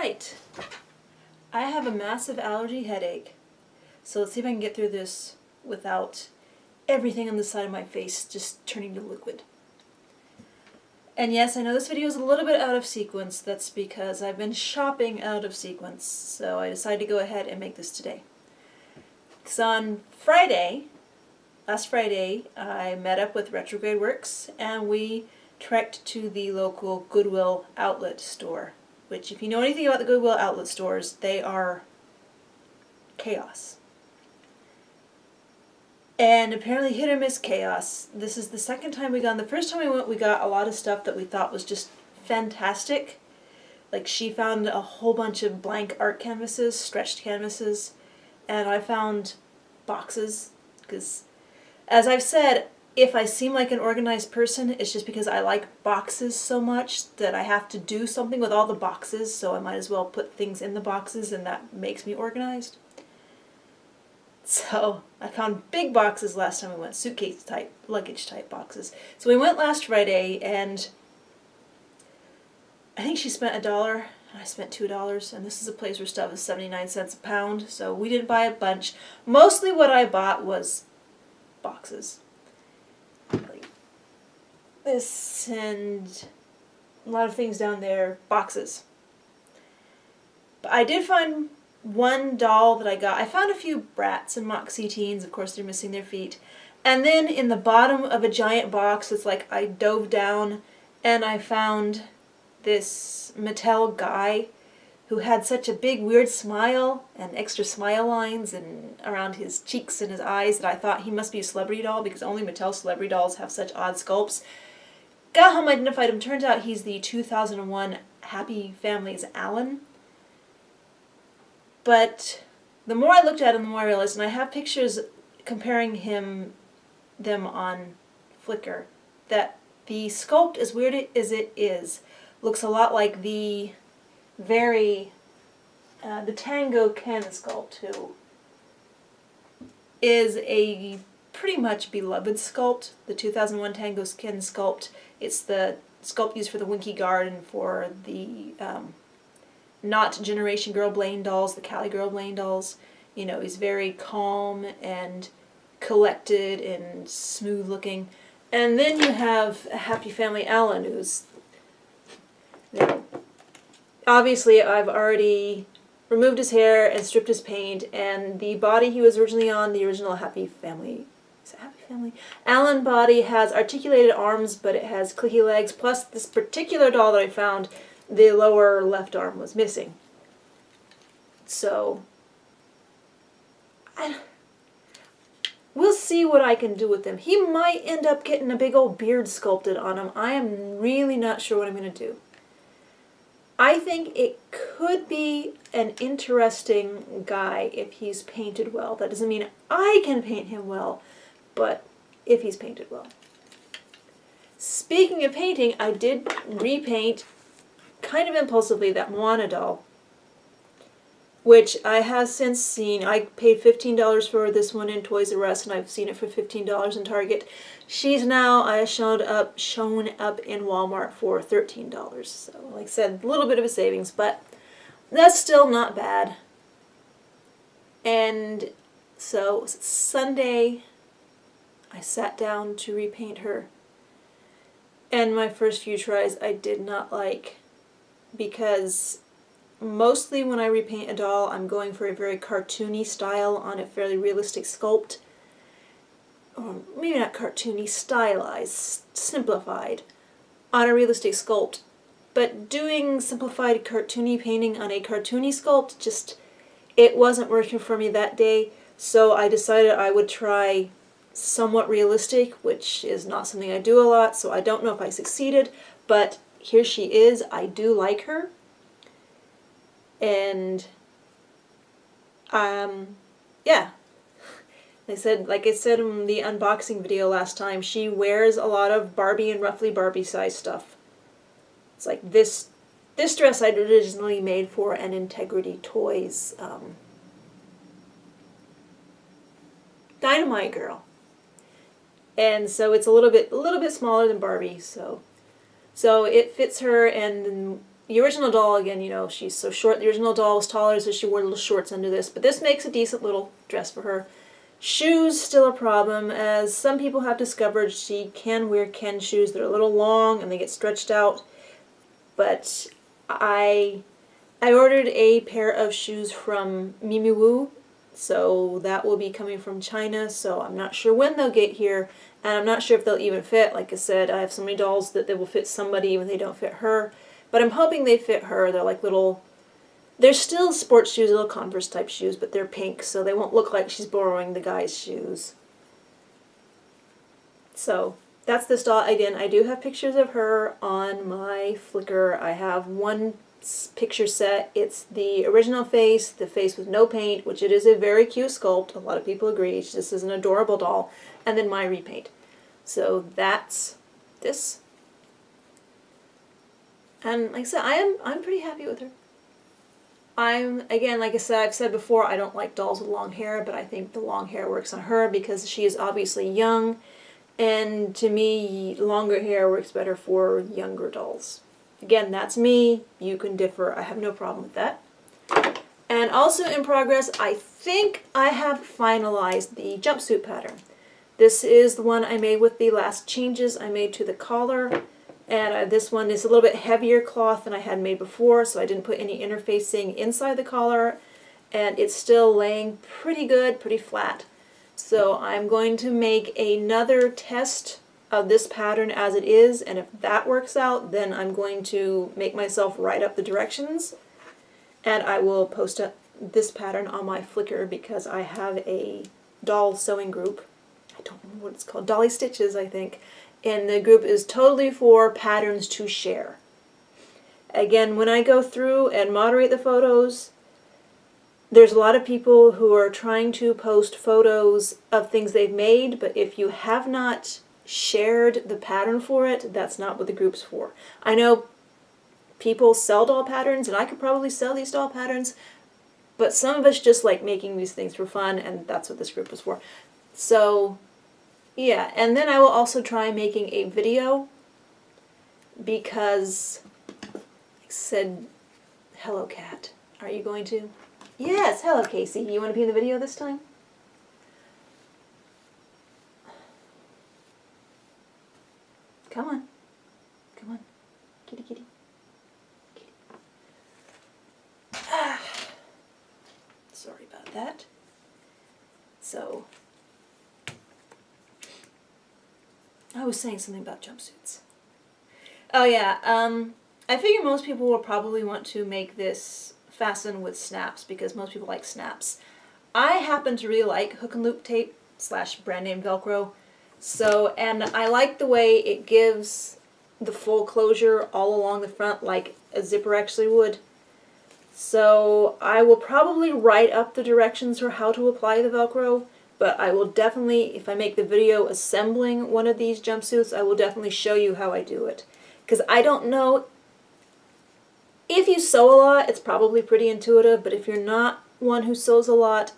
Alright, I have a massive allergy headache, so let's see if I can get through this without everything on the side of my face just turning to liquid. And yes, I know this video is a little bit out of sequence. That's because I've been shopping out of sequence, so I decided to go ahead and make this today. Because on last Friday, I met up with Retrograde Works and we trekked to the local Goodwill outlet store. Which, if you know anything about the Goodwill outlet stores, they are chaos. And apparently hit or miss chaos. This is the second time we've gone. The first time we went, we got a lot of stuff that we thought was just fantastic. Like, she found a whole bunch of blank art canvases, stretched canvases, and I found boxes. Because, as I've said, if I seem like an organized person, it's just because I like boxes so much that I have to do something with all the boxes, so I might as well put things in the boxes, and that makes me organized. So I found big boxes last time we went, suitcase type, luggage type boxes. So we went last Friday, and I think she spent $1, and I spent $2, and this is a place where stuff is 79 cents a pound, so we didn't buy a bunch. Mostly what I bought was boxes. Like this and a lot of things down there, boxes. But I did find one doll that I got. I found a few Bratz and Moxie teens, of course they're missing their feet. And then in the bottom of a giant box, it's like I dove down and I found this Mattel guy who had such a big weird smile and extra smile lines and around his cheeks and his eyes that I thought he must be a celebrity doll because only Mattel celebrity dolls have such odd sculpts. Got home, identified him. Turns out he's the 2001 Happy Families Alan. But the more I looked at him, the more I realized, and I have pictures comparing them on Flickr, that the sculpt, as weird as it is, looks a lot like the Tango Ken sculpt, who is a pretty much beloved sculpt. The 2001 Tango Ken sculpt, it's the sculpt used for the Winky Guard and for the not Generation Girl Blaine dolls, the Cali Girl Blaine dolls. You know, he's very calm and collected and smooth looking. And then you have a Happy Family Alan, who's, you know, obviously I've already removed his hair and stripped his paint, and the body he was originally on, the original Happy Family, is it Happy Family? Alan body has articulated arms, but it has clicky legs, plus this particular doll that I found, the lower left arm was missing. So, we'll see what I can do with him. He might end up getting a big old beard sculpted on him. I am really not sure what I'm going to do. I think it could be an interesting guy if he's painted well. That doesn't mean I can paint him well, but if he's painted well. Speaking of painting, I did repaint, kind of impulsively, that Moana doll, which I have since seen. I paid $15 for this one in Toys R Us, and I've seen it for $15 in Target. She's now shown up in Walmart for $13. So, like I said, a little bit of a savings, but that's still not bad. And so Sunday, I sat down to repaint her. And my first few tries I did not like, because mostly when I repaint a doll, I'm going for a very cartoony style on a fairly realistic sculpt. Or maybe not cartoony, stylized, simplified, on a realistic sculpt. But doing simplified cartoony painting on a cartoony sculpt, just, it wasn't working for me that day, so I decided I would try somewhat realistic, which is not something I do a lot, so I don't know if I succeeded, but here she is. I do like her. And, yeah. Like I said in the unboxing video last time, she wears a lot of Barbie and roughly Barbie size stuff. It's like this dress I'd originally made for an Integrity Toys Dynamite Girl. And so it's a little bit smaller than Barbie, so it fits her, and the original doll, again, you know, she's so short. The original doll was taller, so she wore little shorts under this. But this makes a decent little dress for her. Shoes, still a problem. As some people have discovered, she can wear Ken shoes. They're a little long and they get stretched out. But I ordered a pair of shoes from Mimiwoo. So that will be coming from China. So I'm not sure when they'll get here. And I'm not sure if they'll even fit. Like I said, I have so many dolls that they will fit somebody even if they don't fit her. But I'm hoping they fit her. They're like little, they're still sports shoes, little Converse type shoes, but they're pink, so they won't look like she's borrowing the guy's shoes. So that's this doll. Again, I do have pictures of her on my Flickr. I have one picture set. It's the original face, the face with no paint, which it is a very cute sculpt. A lot of people agree. This is an adorable doll. And then my repaint. So that's this. And like I said, I'm pretty happy with her. Again, like I said, I've said before, I don't like dolls with long hair, but I think the long hair works on her because she is obviously young, and to me, longer hair works better for younger dolls. Again, that's me. You can differ. I have no problem with that. And also in progress, I think I have finalized the jumpsuit pattern. This is the one I made with the last changes I made to the collar. And this one is a little bit heavier cloth than I had made before, so I didn't put any interfacing inside the collar. And it's still laying pretty good, pretty flat. So I'm going to make another test of this pattern as it is, and if that works out, then I'm going to make myself write up the directions. And I will post this pattern on my Flickr because I have a doll sewing group. I don't remember what it's called. Dolly Stitches, I think. And the group is totally for patterns to share. Again, when I go through and moderate the photos, there's a lot of people who are trying to post photos of things they've made, but if you have not shared the pattern for it, that's not what the group's for. I know people sell doll patterns, and I could probably sell these doll patterns, but some of us just like making these things for fun, and that's what this group is for. So yeah, and then I will also try making a video because I said, hello cat, are you going to? Yes, hello Casey, you want to be in the video this time? Come on, come on, kitty kitty. Kitty. Ah. Sorry about that. So, I was saying something about jumpsuits. Oh yeah, I figure most people will probably want to make this fasten with snaps because most people like snaps. I happen to really like hook and loop tape / brand name Velcro. So, and I like the way it gives the full closure all along the front like a zipper actually would. So I will probably write up the directions for how to apply the Velcro. But I will definitely, if I make the video assembling one of these jumpsuits, I will definitely show you how I do it. Because I don't know, if you sew a lot, it's probably pretty intuitive, but if you're not one who sews a lot,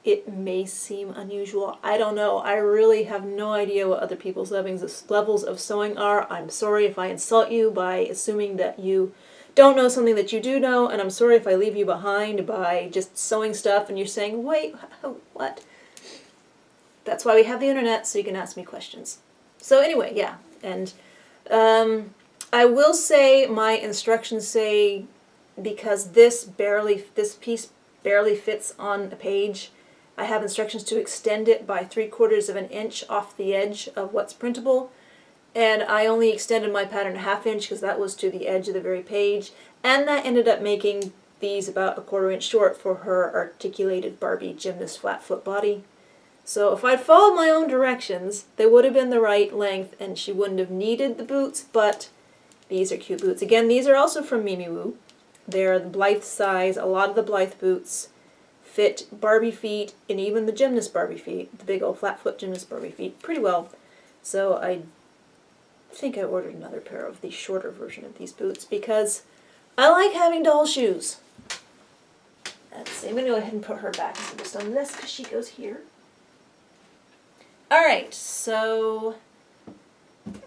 it may seem unusual. I don't know. I really have no idea what other people's levels of sewing are. I'm sorry if I insult you by assuming that you don't know something that you do know, and I'm sorry if I leave you behind by just sewing stuff and you're saying, wait, what? That's why we have the internet, so you can ask me questions. So anyway, yeah, and I will say my instructions say, because this piece barely fits on a page, I have instructions to extend it by 3/4 of an inch off the edge of what's printable, and I only extended my pattern 1/2 inch because that was to the edge of the very page, and that ended up making these about 1/4 inch short for her articulated Barbie gymnast flat foot body. So if I'd followed my own directions, they would have been the right length and she wouldn't have needed the boots, but these are cute boots. Again, these are also from Mimiwoo. They're the Blythe size. A lot of the Blythe boots fit Barbie feet and even the gymnast Barbie feet, the big old flat foot gymnast Barbie feet, pretty well. So I think I ordered another pair of the shorter version of these boots because I like having doll shoes. Let's see, I'm going to go ahead and put her back just on this because she goes here. Alright, so,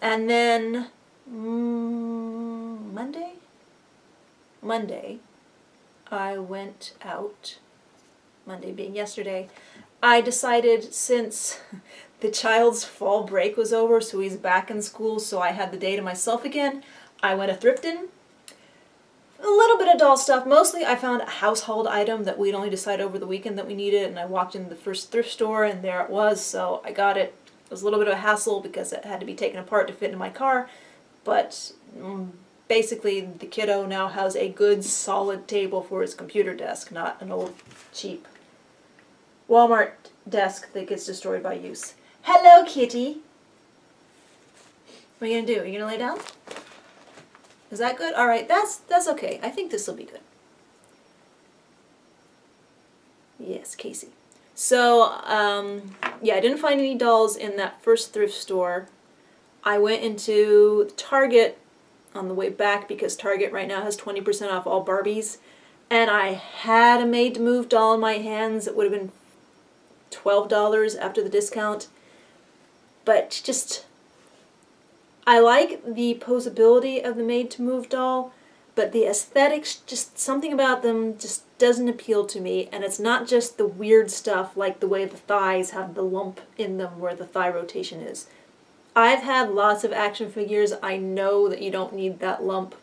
and then Monday? Monday, I went out, Monday being yesterday, I decided since the child's fall break was over, so he's back in school, so I had the day to myself again, I went to Thrifting. A little bit of doll stuff. Mostly I found a household item that we'd only decided over the weekend that we needed, and I walked into the first thrift store and there it was, so I got it. It was a little bit of a hassle because it had to be taken apart to fit in my car, but basically the kiddo now has a good solid table for his computer desk, not an old cheap Walmart desk that gets destroyed by use. Hello, kitty! What are you gonna do? Are you gonna lay down? Is that good? Alright, that's okay. I think this will be good. Yes, Casey. So, yeah, I didn't find any dolls in that first thrift store. I went into Target on the way back because Target right now has 20% off all Barbies. And I had a made-to-move doll in my hands. It would have been $12 after the discount. But just... I like the posability of the made-to-move doll, but the aesthetics, just something about them just doesn't appeal to me, and it's not just the weird stuff like the way the thighs have the lump in them where the thigh rotation is. I've had lots of action figures. I know that you don't need that lump,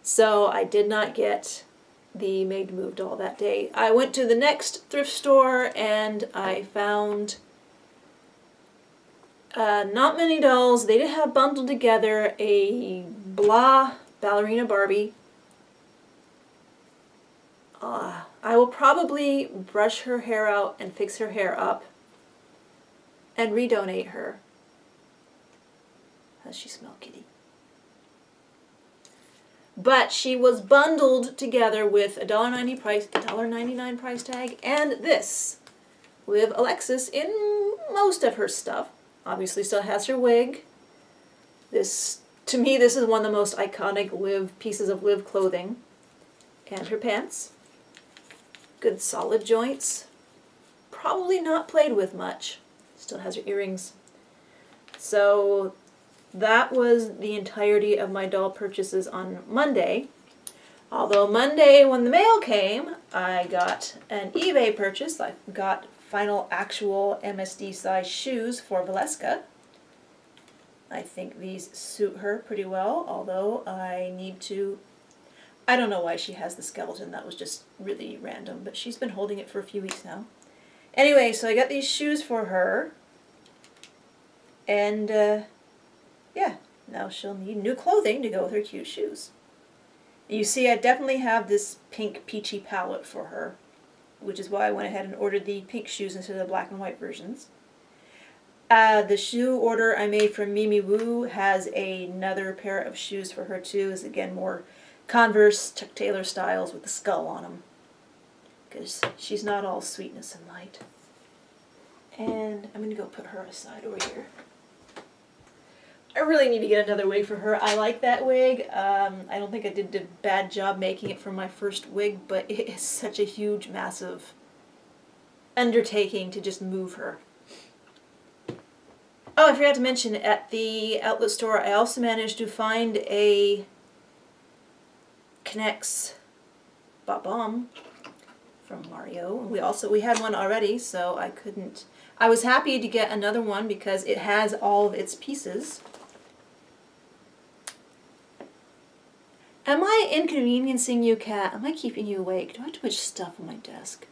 so I did not get the made-to-move doll that day. I went to the next thrift store and I found... not many dolls. They did have bundled together a blah ballerina Barbie. I will probably brush her hair out and fix her hair up and redonate her. How does she smell, kitty? But she was bundled together with a $1.99 price tag and this with Alexis in most of her stuff. Obviously still has her wig. This, to me, this is one of the most iconic Liv pieces of Liv clothing. And her pants. Good solid joints. Probably not played with much. Still has her earrings. So that was the entirety of my doll purchases on Monday. Although Monday when the mail came, I got an eBay purchase. I got final actual MSD size shoes for Valeska. I think these suit her pretty well, although I need to... I don't know why she has the skeleton, that was just really random, but she's been holding it for a few weeks now. Anyway, so I got these shoes for her, and yeah, now she'll need new clothing to go with her cute shoes. You see, I definitely have this pink peachy palette for her, which is why I went ahead and ordered the pink shoes instead of the black and white versions. The shoe order I made from Mimi Woo has another pair of shoes for her too. It's again more Converse, Chuck Taylor styles with the skull on them. Because she's not all sweetness and light. And I'm going to go put her aside over here. I really need to get another wig for her. I like that wig. I don't think I did a bad job making it for my first wig, but it is such a huge, massive undertaking to just move her. Oh, I forgot to mention, at the outlet store, I also managed to find a K'NEX Bob-Omb from Mario. We had one already, so I was happy to get another one because it has all of its pieces. Am I inconveniencing you, cat? Am I keeping you awake? Do I have too much stuff on my desk?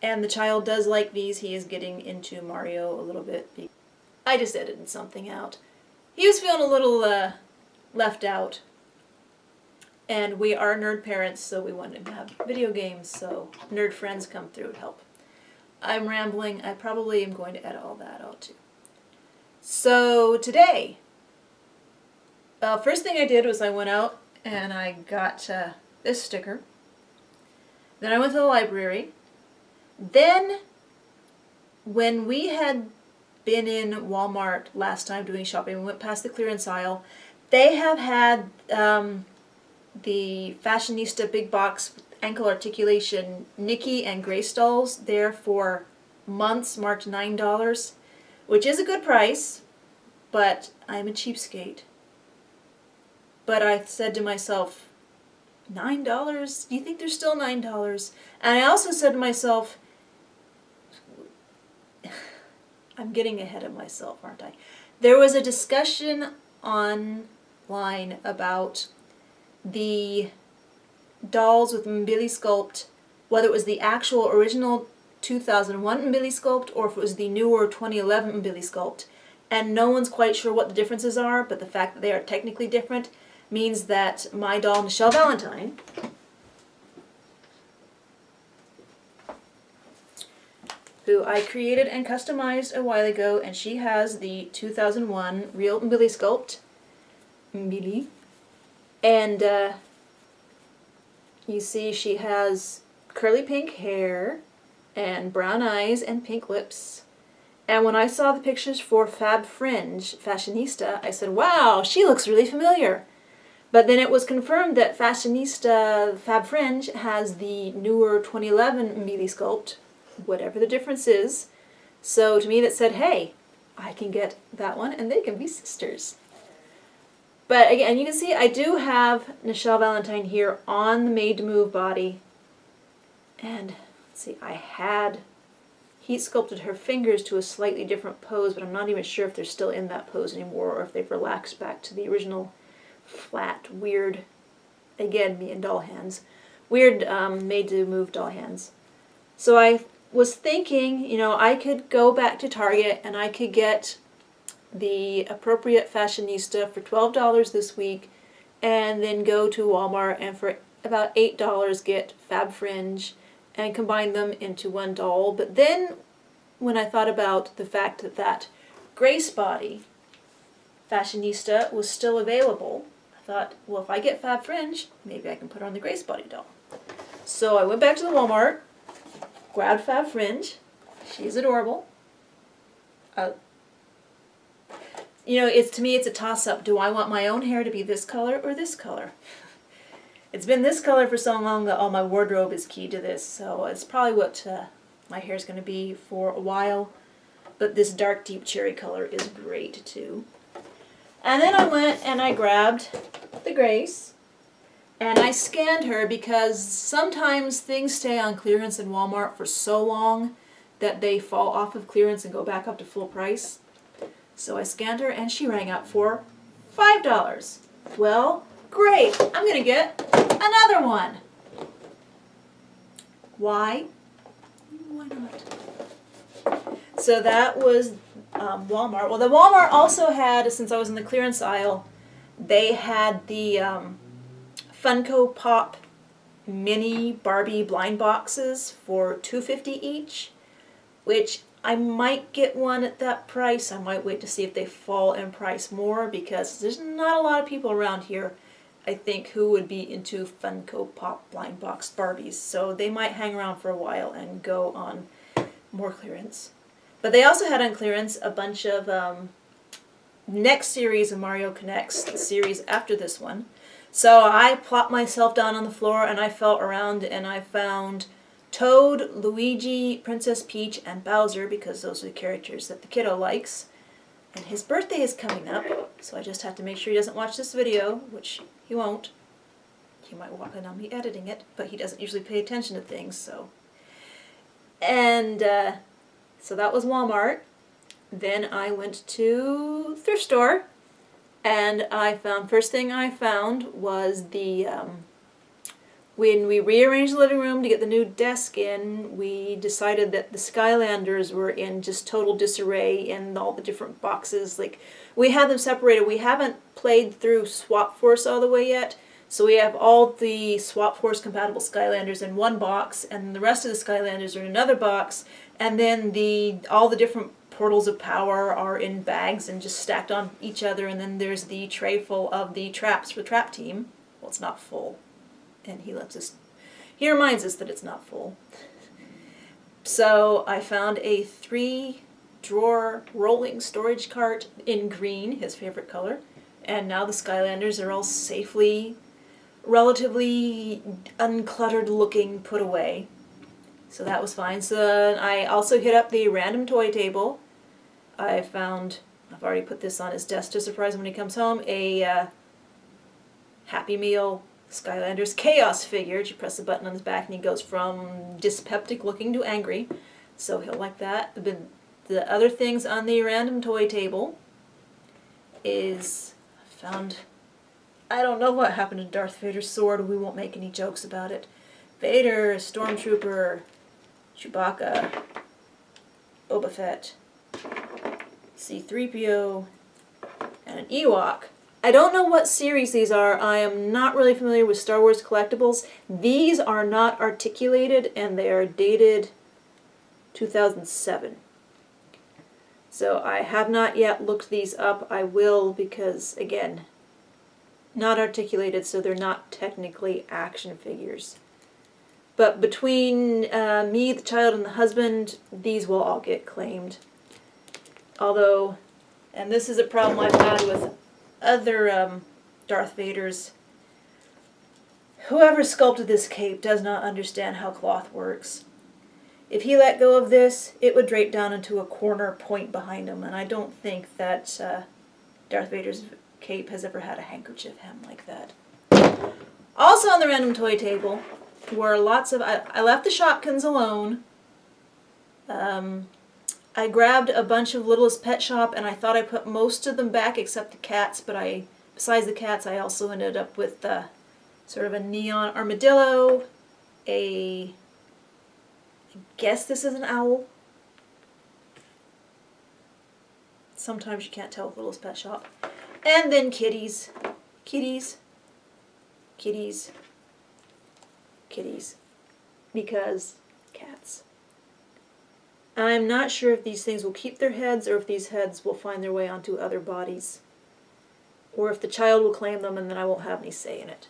And the child does like these. He is getting into Mario a little bit. I just edited something out. He was feeling a little left out. And we are nerd parents, so we wanted him to have video games, so nerd friends come through and help. I'm rambling. I probably am going to edit all that out too. So today, first thing I did was I went out and I got this sticker. Then I went to the library. Then, when we had been in Walmart last time doing shopping, we went past the clearance aisle. They have had the Fashionista big box ankle articulation Nikki and Grace dolls there for months, marked $9, which is a good price, but I'm a cheapskate. But I said to myself, $9? Do you think there's still $9? And I also said to myself, I'm getting ahead of myself, aren't I? There was a discussion online about the dolls with Mbili sculpt, whether it was the actual original 2001 Mbili sculpt or if it was the newer 2011 Mbili sculpt. And no one's quite sure what the differences are, but the fact that they are technically different means that my doll, Michelle Valentine, who I created and customized a while ago, and she has the 2001 real Mbili sculpt. Mbili. And you see she has curly pink hair and brown eyes and pink lips. And when I saw the pictures for Fab Fringe, Fashionista, I said, wow, she looks really familiar. But then it was confirmed that Fashionista Fab Fringe has the newer 2011 Mbili sculpt, whatever the difference is. So to me that said, hey, I can get that one and they can be sisters. But again, you can see I do have Michelle Valentine here on the Made to Move body. And let's see, I had heat sculpted her fingers to a slightly different pose, but I'm not even sure if they're still in that pose anymore or if they've relaxed back to the original flat, weird, again, me and doll hands, weird Made to Move doll hands. So I was thinking, you know, I could go back to Target and I could get the appropriate Fashionista for $12 this week, and then go to Walmart and for about $8 get Fab Fringe and combine them into one doll. But then when I thought about the fact that that Grace body Fashionista was still available, I thought, well, if I get Fab Fringe, maybe I can put her on the Grace body doll. So I went back to the Walmart, grabbed Fab Fringe. She's adorable. You know, to me it's a toss-up. Do I want my own hair to be this color or this color? It's been this color for so long that all my wardrobe is keyed to this, so it's probably what my hair is going to be for a while. But this dark, deep cherry color is great too. And then I went and I grabbed the Grace, and I scanned her because sometimes things stay on clearance in Walmart for so long that they fall off of clearance and go back up to full price. So I scanned her and she rang out for $5. Well, great, I'm going to get another one. Why? Why not? So that was Walmart. Well, the Walmart also had, since I was in the clearance aisle, they had the Funko Pop mini Barbie blind boxes for $2.50 each, which I might get one at that price. I might wait to see if they fall in price more, because there's not a lot of people around here, I think, who would be into Funko Pop blind box Barbies. So they might hang around for a while and go on more clearance. But they also had on clearance a bunch of next series of Mario Connects, the series after this one. So I plopped myself down on the floor and I felt around and I found Toad, Luigi, Princess Peach, and Bowser, because those are the characters that the kiddo likes. And his birthday is coming up, so I just have to make sure he doesn't watch this video, which he won't. He might walk in on me editing it, but he doesn't usually pay attention to things, so. And so that was Walmart. Then I went to thrift store, and I found, first thing I found was the when we rearranged the living room to get the new desk in, we decided that the Skylanders were in just total disarray in all the different boxes. Like, we had them separated. We haven't played through Swap Force all the way yet, so we have all the Swap Force compatible Skylanders in one box, and the rest of the Skylanders are in another box, and then all the different portals of power are in bags and just stacked on each other, and then there's the tray full of the traps for Trap Team. Well, it's not full. And he reminds us that it's not full. So I found a 3-drawer rolling storage cart in green, his favorite color, and now the Skylanders are all safely, relatively uncluttered looking, put away. So that was fine. So I also hit up the random toy table. I found, I've already put this on his desk to surprise him when he comes home, a Happy Meal, Skylander's Chaos figure. You press the button on his back and he goes from dyspeptic looking to angry. So he'll like that. The other things on the random toy table is, I don't know what happened to Darth Vader's sword. We won't make any jokes about it. Vader, Stormtrooper, Chewbacca, Boba Fett, C-3PO, and an Ewok. I don't know what series these are. I am not really familiar with Star Wars collectibles. These are not articulated and they are dated 2007. So I have not yet looked these up. I will because, again, not articulated, so they're not technically action figures. But between me, the child, and the husband, these will all get claimed. Although, and this is a problem I've had with other Darth Vaders, whoever sculpted this cape does not understand how cloth works. If he let go of this, it would drape down into a corner point behind him, and I don't think that Darth Vader's cape has ever had a handkerchief hem like that. Also on the random toy table were lots of... I left the Shopkins alone. I grabbed a bunch of Littlest Pet Shop, and I thought I put most of them back except the cats, but besides the cats, I also ended up with sort of a neon armadillo, I guess this is an owl. Sometimes you can't tell with Littlest Pet Shop. And then kitties. Kitties. Kitties. Kitties. Because cats. I'm not sure if these things will keep their heads or if these heads will find their way onto other bodies. Or if the child will claim them and then I won't have any say in it.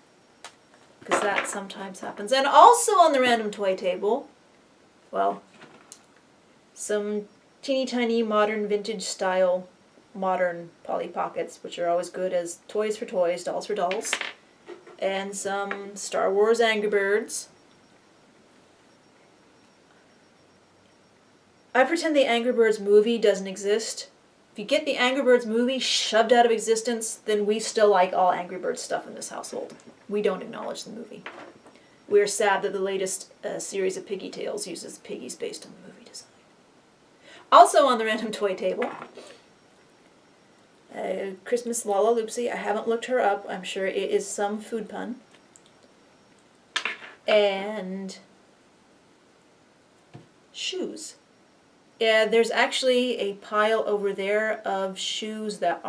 Because that sometimes happens. And also on the random toy table, well, some teeny tiny modern vintage style modern Polly Pockets, which are always good as toys for toys, dolls for dolls. And some Star Wars Angry Birds. I pretend the Angry Birds movie doesn't exist. If you get the Angry Birds movie shoved out of existence, then we still like all Angry Birds stuff in this household. We don't acknowledge the movie. We're sad that the latest series of Piggy Tales uses piggies based on the movie design. Also on the random toy table, Christmas Lala Loopsy. I haven't looked her up. I'm sure it is some food pun. And shoes. Yeah, there's actually a pile over there of shoes that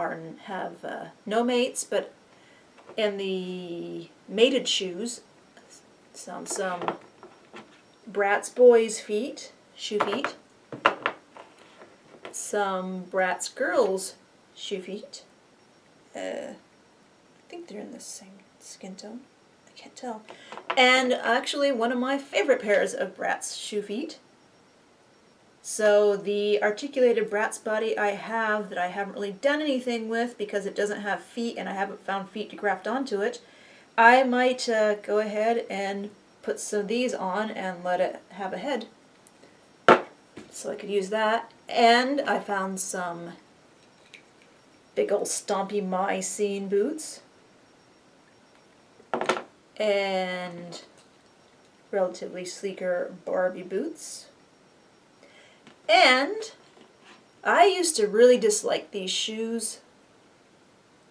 have no mates, but in the mated shoes, some Bratz Boys feet, shoe feet, some Bratz Girls shoe feet. I think they're in the same skin tone. I can't tell. And actually one of my favorite pairs of Bratz shoe feet. So the articulated Bratz body I have that I haven't really done anything with because it doesn't have feet and I haven't found feet to graft onto it, I might go ahead and put some of these on and let it have a head. So I could use that. And I found some big old stompy Mycene boots. And relatively sleeker Barbie boots. And I used to really dislike these shoes.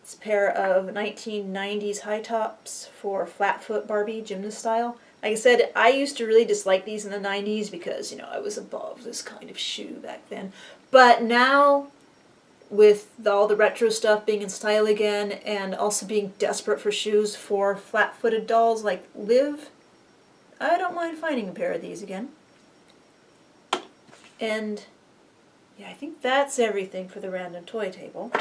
It's a pair of 1990s high tops for flat foot Barbie, gymnast style. Like I said, I used to really dislike these in the 90s because, you know, I was above this kind of shoe back then. But now, with all the retro stuff being in style again and also being desperate for shoes for flat-footed dolls like Liv, I don't mind finding a pair of these again. And yeah, I think that's everything for the random toy table.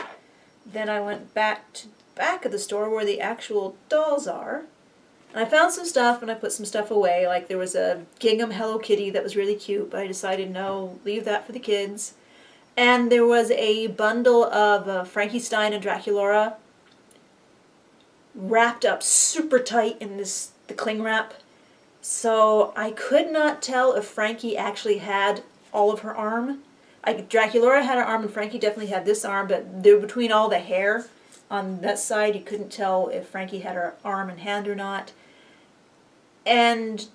Then I went back to the back of the store where the actual dolls are. And I found some stuff and I put some stuff away. Like there was a gingham Hello Kitty that was really cute, but I decided no, leave that for the kids. And there was a bundle of Frankenstein and Draculaura wrapped up super tight in the cling wrap. So I could not tell if Frankie actually had all of her arm. Draculaura had her arm and Frankie definitely had this arm, but they're between all the hair on that side you couldn't tell if Frankie had her arm and hand or not. And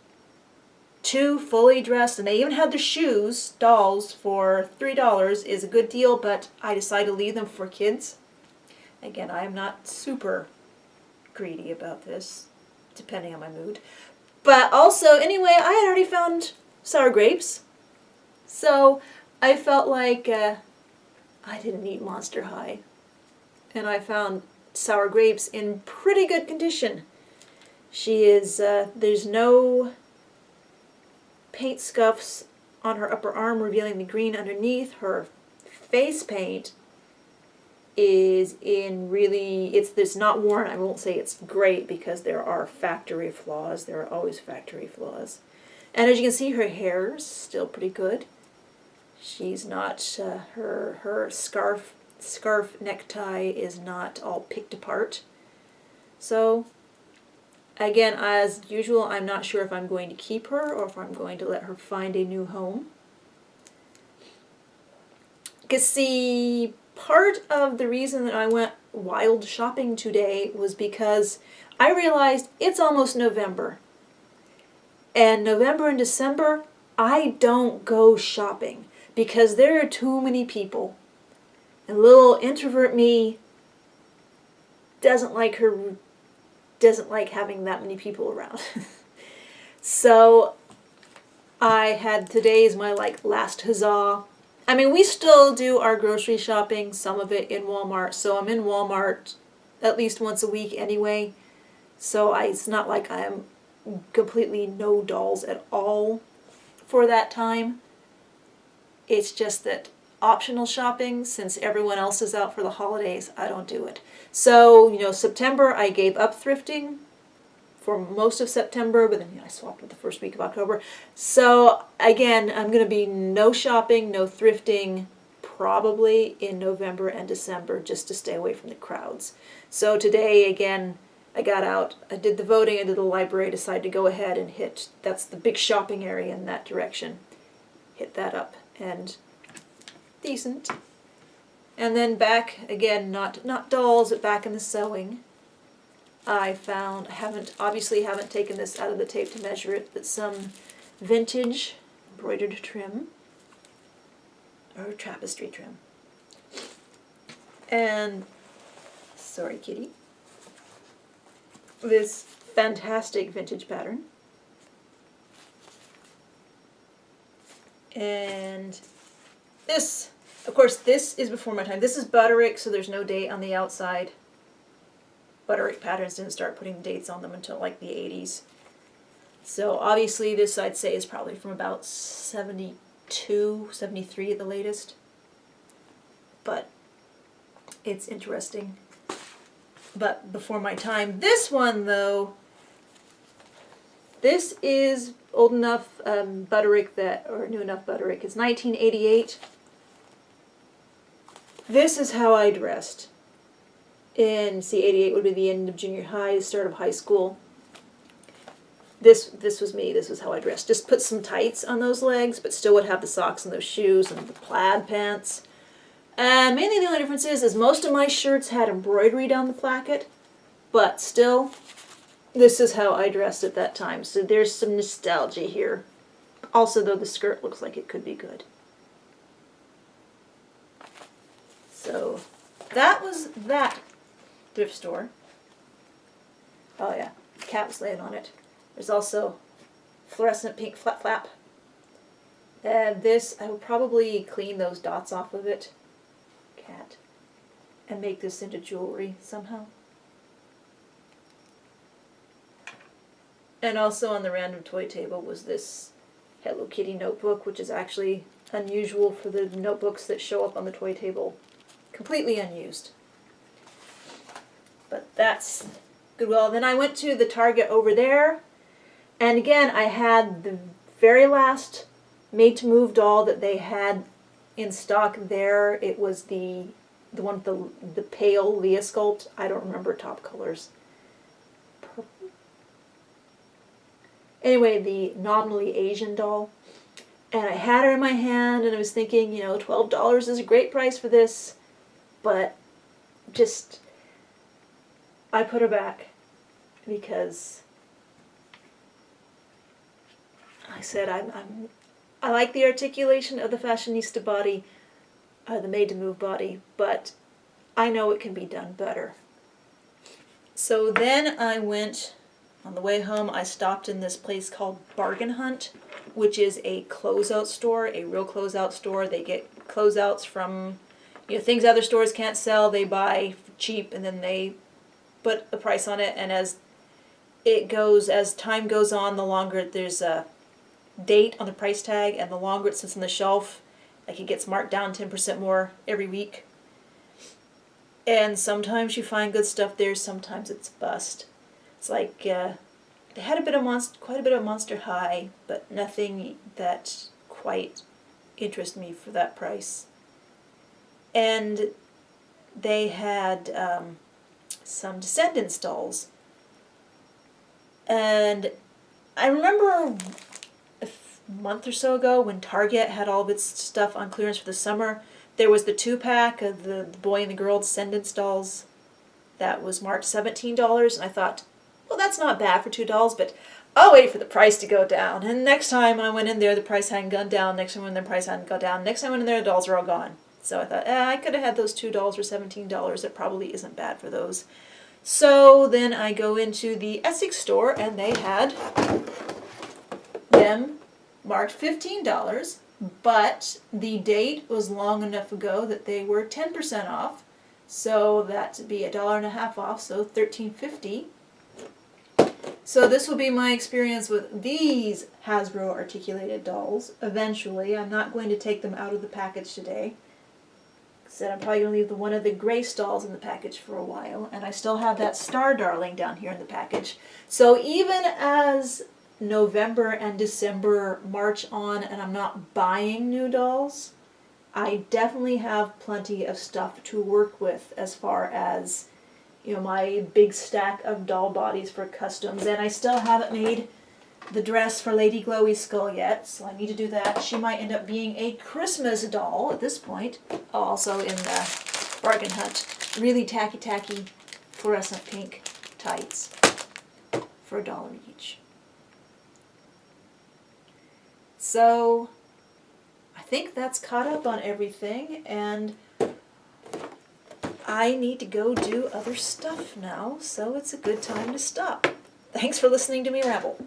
2 fully dressed, and they even had the shoes, dolls, for $3 is a good deal, but I decided to leave them for kids. Again, I am not super greedy about this, depending on my mood. But also, anyway, I had already found sour grapes, so I felt like I didn't eat Monster High. And I found sour grapes in pretty good condition. She is, there's no paint scuffs on her upper arm revealing the green underneath. Her face paint is in really, it's not worn. I won't say it's great because there are factory flaws. There are always factory flaws. And as you can see, her hair's still pretty good. She's not, her scarf necktie is not all picked apart. So, again, as usual, I'm not sure if I'm going to keep her or if I'm going to let her find a new home. Because see, part of the reason that I went wild shopping today was because I realized it's almost November. And November and December, I don't go shopping because there are too many people. And little introvert me doesn't like having that many people around. So I had, today's my last huzzah. I mean, we still do our grocery shopping, some of it in Walmart, so I'm in Walmart at least once a week anyway. So it's not like I'm completely no dolls at all for that time. It's just that optional shopping, since everyone else is out for the holidays, I don't do it. So, you know, September I gave up thrifting for most of September, but then I swapped with the first week of October. So again, I'm going to be no shopping, no thrifting, probably in November and December, just to stay away from the crowds. So today, again, I got out, I did the voting, I did the library, decided to go ahead and hit, that's the big shopping area in that direction, hit that up, and decent. And then back, again, not dolls, but back in the sewing, I found, obviously haven't taken this out of the tape to measure it, but some vintage embroidered trim, or tapestry trim. And, sorry kitty, this fantastic vintage pattern. And this, of course, this is before my time. This is Butterick, so there's no date on the outside. Butterick patterns didn't start putting dates on them until like the 80s. So obviously this I'd say is probably from about 72, 73 at the latest. But it's interesting. But before my time. This one though, this is old enough Butterick that, or new enough Butterick, it's 1988. This is how I dressed. And see, 88 would be the end of junior high, the start of high school. This was me, this was how I dressed. Just put some tights on those legs, but still would have the socks and those shoes and the plaid pants. And mainly the only difference is most of my shirts had embroidery down the placket, but still, this is how I dressed at that time. So there's some nostalgia here. Also, though, the skirt looks like it could be good. So that was that thrift store. Oh yeah, cat was laying on it. There's also fluorescent pink flap flap. And this, I will probably clean those dots off of it, cat, and make this into jewelry somehow. And also on the random toy table was this Hello Kitty notebook, which is actually unusual for the notebooks that show up on the toy table. Completely unused. But that's Goodwill. Then I went to the Target over there, and again I had the very last made-to-move doll that they had in stock there. It was the one with the pale Leah sculpt. I don't remember top colors. Purple. Anyway, the nominally Asian doll. And I had her in my hand, and I was thinking, you know, $12 is a great price for this. But just, I put her back because I said I like the articulation of the fashionista body, the made-to-move body, but I know it can be done better. So then I went, on the way home, I stopped in this place called Bargain Hunt, which is a closeout store, a real closeout store. They get closeouts from, things other stores can't sell, they buy cheap, and then they put a price on it, and as time goes on, the longer there's a date on the price tag, and the longer it sits on the shelf, like it gets marked down 10% more every week. And sometimes you find good stuff there, sometimes it's bust. It's like they had quite a bit of Monster High, but nothing that quite interested me for that price. And they had some Descendants dolls. And I remember a month or so ago when Target had all of its stuff on clearance for the summer, there was the 2-pack of the boy and the girl Descendants dolls that was marked $17, and I thought, well, that's not bad for $2, but I'll wait for the price to go down. And next time I went in there, the price hadn't gone down. Next time I went in there, the price hadn't gone down. Next time I went in there, the dolls were all gone. So I thought, I could have had those $2 for $17. It probably isn't bad for those. So then I go into the Essex store, and they had them marked $15, but the date was long enough ago that they were 10% off. So that'd be $1.50 off, so $13.50. So this will be my experience with these Hasbro articulated dolls. Eventually, I'm not going to take them out of the package today. Said I'm probably going to leave one of the Grace dolls in the package for a while, and I still have that Star Darling down here in the package. So even as November and December march on and I'm not buying new dolls, I definitely have plenty of stuff to work with as far as my big stack of doll bodies for customs. And I still haven't made the dress for Lady Glowy Skull yet, so I need to do that. She might end up being a Christmas doll at this point. Also in the Bargain Hunt, really tacky fluorescent pink tights for $1 each. So I think that's caught up on everything, and I need to go do other stuff now, so it's a good time to stop. Thanks for listening to me ramble.